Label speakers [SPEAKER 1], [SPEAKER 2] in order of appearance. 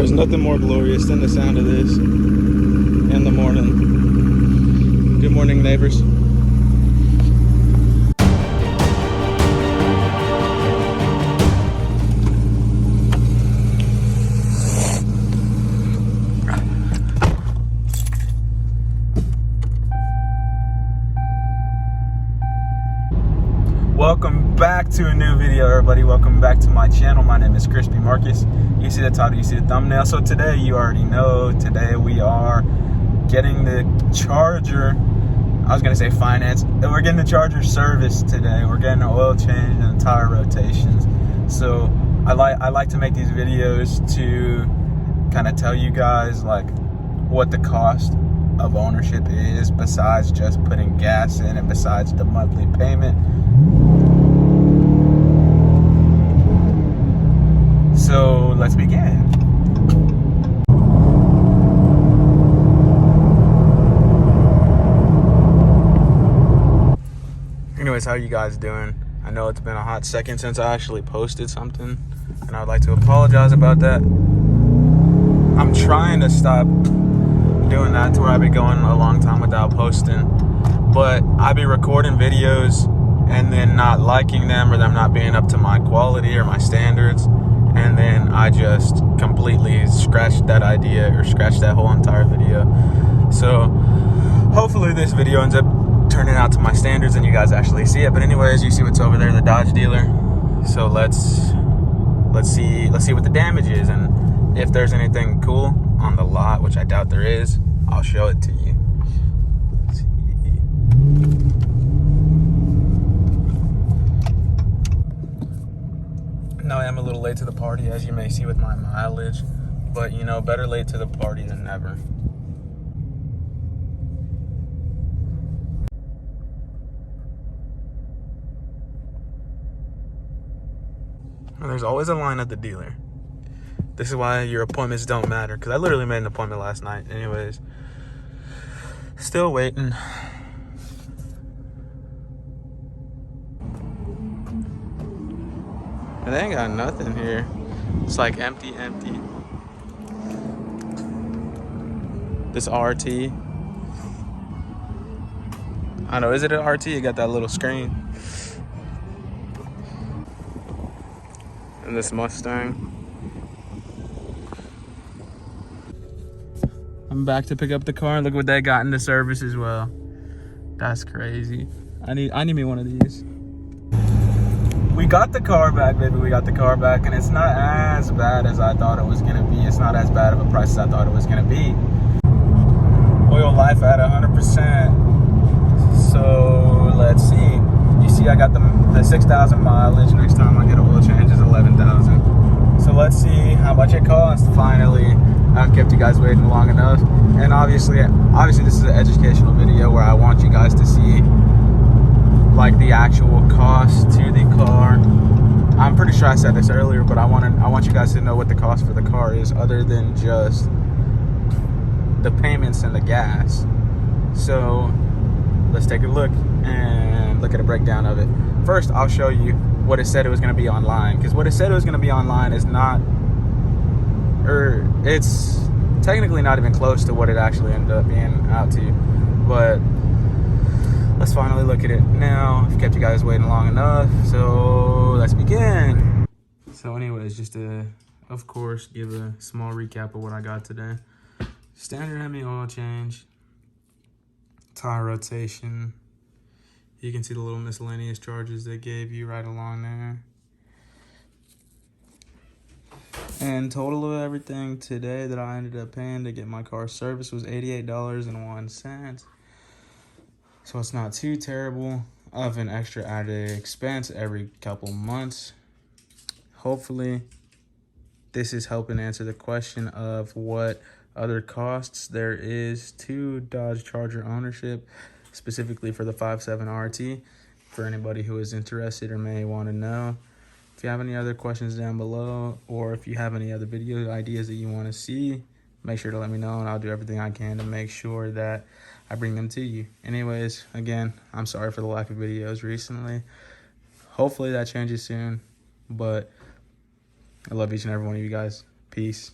[SPEAKER 1] There's nothing more glorious than the sound of this in the morning. Good morning, neighbors. Welcome back to a new video, everybody. Welcome back to my channel. My name is Crispy Marcus. You see the title, you see the thumbnail. So today, you already know, today we are getting the Charger. I was gonna say finance. We're getting the Charger service today. We're getting an oil change and tire rotations. So I like to make these videos to kind of tell you guys like what the cost of ownership is, besides just putting gas in and besides the monthly payment. So let's begin. Anyways, how are you guys doing? I know it's been a hot second since I actually posted something, and I'd like to apologize about that. I'm trying to stop doing that to where I've been going a long time without posting, but I've been recording videos and then not liking them, or them not being up to my quality or my standards, and then I just completely scratched that idea, or scratched that whole entire video. So hopefully this video ends up turning out to my standards and you guys actually see it. But anyways, you see what's over there, the Dodge dealer. So let's see what the damage is, and if there's anything cool on the lot, which I doubt there is, I'll show it to you. Let's see. Now I am a little late to the party, as you may see with my mileage, but you know, better late to the party than never. And there's always a line at the dealer. This is why your appointments don't matter, because I literally made an appointment last night. Anyways, still waiting. And they ain't got nothing here. It's like empty. This RT. I don't know, is it an RT? You got that little screen. And this Mustang. I'm back to pick up the car, and look what they got in the service as well. That's crazy. I need me one of these. We got the car back, baby. We got the car back, and it's not as bad as I thought it was gonna be. It's not as bad of a price as I thought it was gonna be. Oil life at 100%. So let's see. You see, I got the 6,000 mileage. Next time I get an oil change is 11,000. So let's see how much it costs. Finally, I've kept you guys waiting long enough. And obviously this is an educational video where I want you guys to see like the actual cost to the car. I'm pretty sure I said this earlier, but I want you guys to know what the cost for the car is, other than just the payments and the gas. So let's take a look and look at a breakdown of it. First, I'll show you what it said it was going to be online, because what it said it was going to be online is not, or it's technically not even close to what it actually ended up being out to. But let's finally look at it now. I've kept you guys waiting long enough, so let's begin. So anyways, just to, of course, give a small recap of what I got today. Standard Hemi oil change, tire rotation. You can see the little miscellaneous charges they gave you right along there. And total of everything today that I ended up paying to get my car serviced was $88.01. So it's not too terrible of an extra added expense every couple months. Hopefully, this is helping answer the question of what other costs there is to Dodge Charger ownership, specifically for the 5.7 RT, for anybody who is interested or may want to know. If you have any other questions down below, or if you have any other video ideas that you want to see, make sure to let me know, and I'll do everything I can to make sure that I bring them to you. Anyways, again, I'm sorry for the lack of videos recently. Hopefully that changes soon, but I love each and every one of you guys. Peace.